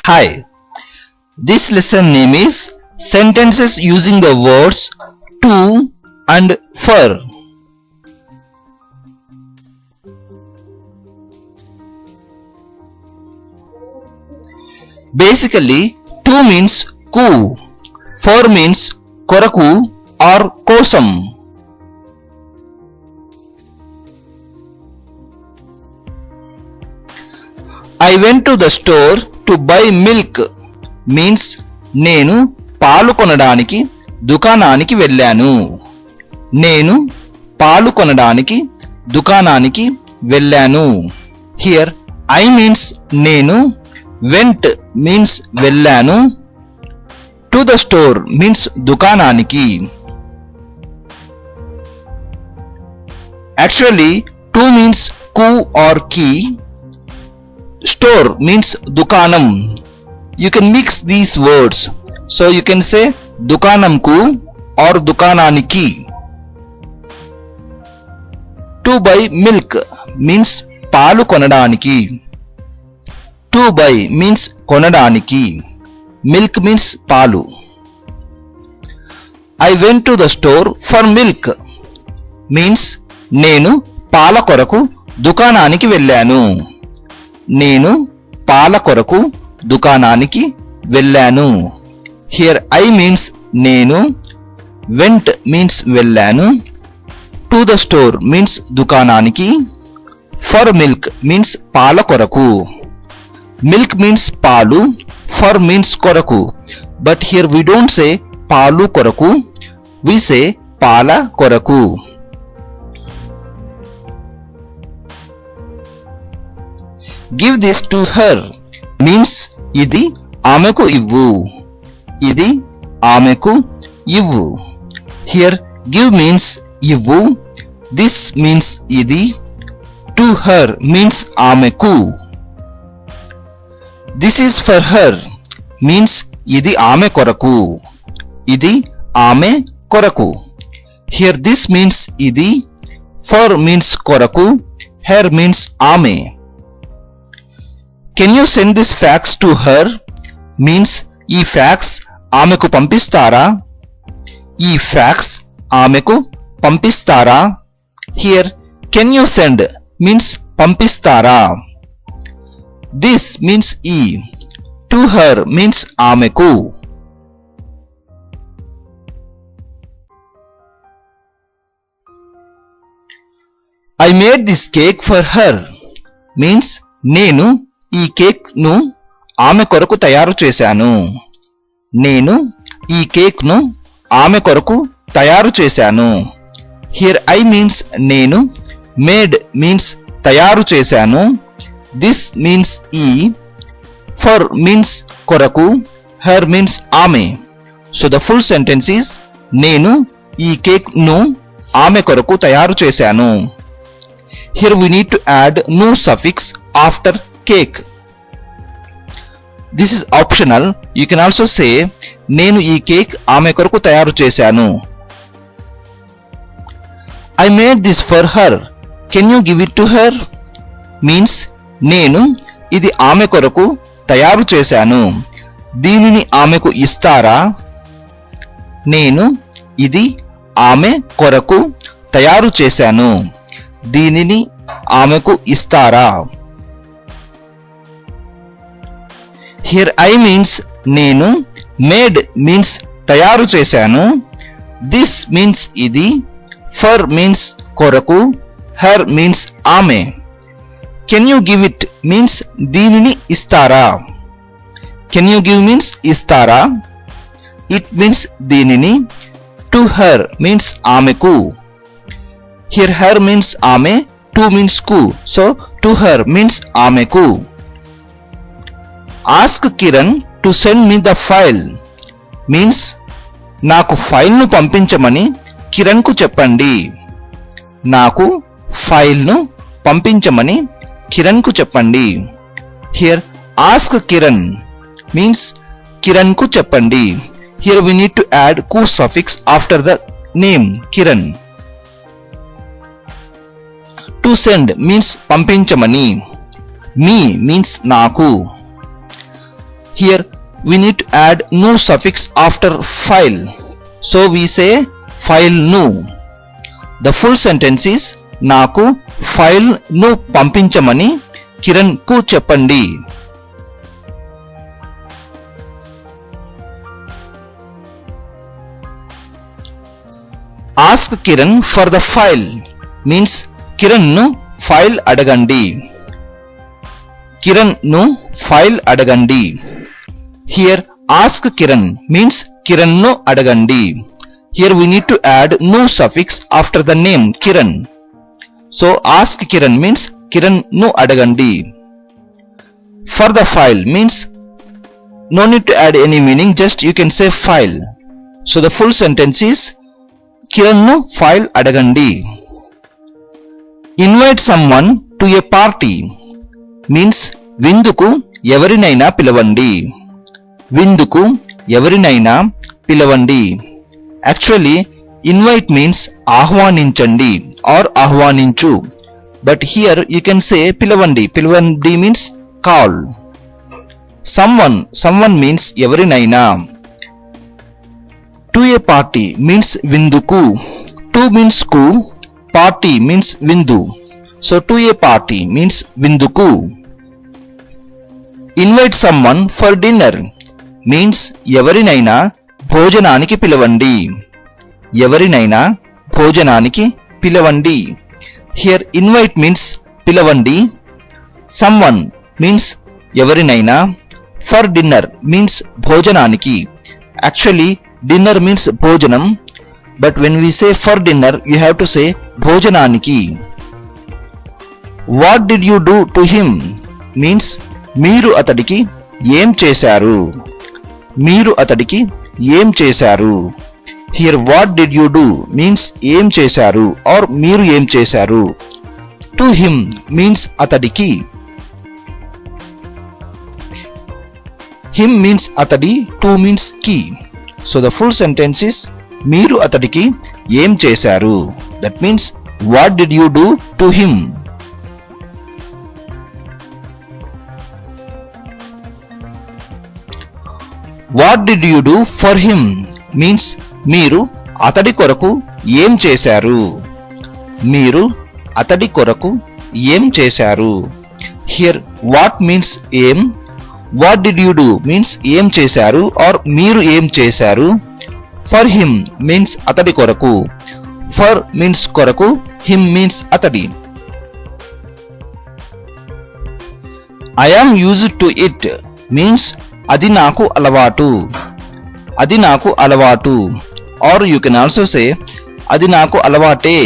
Hi, this lesson name is Sentences Using the Words to and for. Basically, to means ku, for means koraku or kosam. I went to the store to buy milk means నేను పాలు కొనడానికి దుకాణానికి వెళ్ళాను. నేను పాలు కొనడానికి దుకాణానికి వెళ్ళాను. Here I means నేను, went means వెళ్ళాను, to the store means దుకాణానికి. Actually, to means ku or ki. Store means dukanam. You can mix these words, so you can say dukanamku or dukananiki. To buy milk means paalu konadaniki. To buy means konadaniki. Milk means paalu. I went to the store for milk means నేను పాల కొరకు దుకాణానికి వెళ్ళాను. నేను పాల కొరకు దుకాణానికి వెళ్ళాను. Here I means నేను, went means వెళ్ళాను, to the store means దుకాణానికి, for milk means పాల కొరకు. Milk means పాలు, for means కొరకు. But here we don't say పాలు కొరకు, we say పాల కొరకు. Give this to her means ఇది ఆమెకు ఇవ్వు. ఇది ఆమెకు ఇవ్వు. Here give means ఇవ్వు, this means ఇది, to her means ఆమెకు. This is for her means ఇది ఆమె కొరకు. ఇది ఆమె కొరకు. Here this means ఇది, for means కొరకు, her means ఆమె. Can you send this fax to her means ఈ ఫ్యాక్స్ ఆమెకు పంపిస్తారా? ఈ ఫ్యాక్స్ ఆమెకు పంపిస్తారా? Here can you send means పంపిస్తారా. This means ఈ, to her means ఆమెకు. I made this cake for her means నేను ఈ కేక్ ను ఆమె కొరకు తయారు చేశాను. నేను ఈ కేక్ ను ఆమె కొరకు తయారు చేశాను. Here I means నేను, made means తయారు చేశాను, this means ఈ, for means కొరకు, her means ఆమె. So the full sentence is నేను ఈ కేక్ ను ఆమె కొరకు తయారు చేశాను. Here we need to add nu suffix after cake. This is optional. You can also say నేను ఈ కేక్ ఆమె కొరకు తయారు చేశాను. I made this for her. Can you give it to her? means నేను ఇది ఆమె కొరకు తయారు చేశాను, దీనిని ఆమెకు ఇస్తారా? నేను ఇది ఆమె కొరకు తయారు చేశాను, దీనిని ఆమెకు ఇస్తారా? Here I means నేను, made means తయారు చేశాను, this means ఇది, for means కొరకు, her means ఆమె. Can you give it means దీనిని ఇస్తారా? Can you give means ఇస్తారా, it means దీనిని, to her means ఆమెకు. Here her means ఆమె, to means కు, so to her means ఆమెకు. Ask Kiran to send me the file means నాకు file ను పంపించమని కిరణ్ కు చెప్పండి. నాకు ఫైల్ ను పంపించమని కిరణ్ కు చెప్పండి. Here ask Kiran means Kiran కు చెప్పండి. Here we need to add ku suffix after the name Kiran. To send means పంపించమని. Me means నాకు. Here we need to add nu suffix after file. So we say file nu. The full sentence is నాకు file ను పంపించమని కిరణ్ కు చెప్పండి. Ask Kiran for the file means Kiran ను file అడగండి. కిరణ్ ను ఫైల్ అడగండి. Here ask Kiran means Kiran ను అడగండి. Here we need to add nu suffix after the name Kiran. So ask Kiran means Kiran ను అడగండి. For the file means no need to add any meaning, just you can say file. So the full sentence is Kiran ను file అడగండి. Invite someone to a party means విందుకు ఎవరినైనా పిలవండి. విందుకు ఎవరినైనా పిలవండి. Actually invite means ఆహ్వానించండి or ఆహ్వానించు, but here you can say పిలవండి. పిలవండి means call. Someone means ఎవరినైనా. To a party means విందుకు. To means కు, party means విందు. So to a party means విందుకు. Invite someone for dinner means ఎవరినైనా భోజనానికి పిలవండి. ఎవరినైనా భోజనానికి పిలవండి. Here invite means పిలవండి. Someone means ఎవరినైనా. For dinner means భోజనానికి. Actually dinner means భోజనం, but when we say for dinner you have to say భోజనానికి. What did you do to him means మీరు అతడికి ఏం చేశారు. మీరు అతడికి ఏం చేశారు. Here what did you do means ఏం చేశారు or మీరు ఏం చేశారు. To him means అతడికి. Him means అతడి, to means కి. So the full sentence is మీరు అతడికి ఏం చేశారు. That means what did you do to him. What did you do for him means మీరు అతడి కొరకు ఏం చేశారు. మీరు అతడి కొరకు ఏం చేశారు. Here what means ఏం. What did you do means ఏం చేశారు or మీరు ఏం చేశారు. For him means అతడి కొరకు. For means కొరకు, him means అతడి. I am used to it means అది నాకు అలవాటు. అది నాకు అలవాటు. Or you can also say అది నాకు అలవాటే.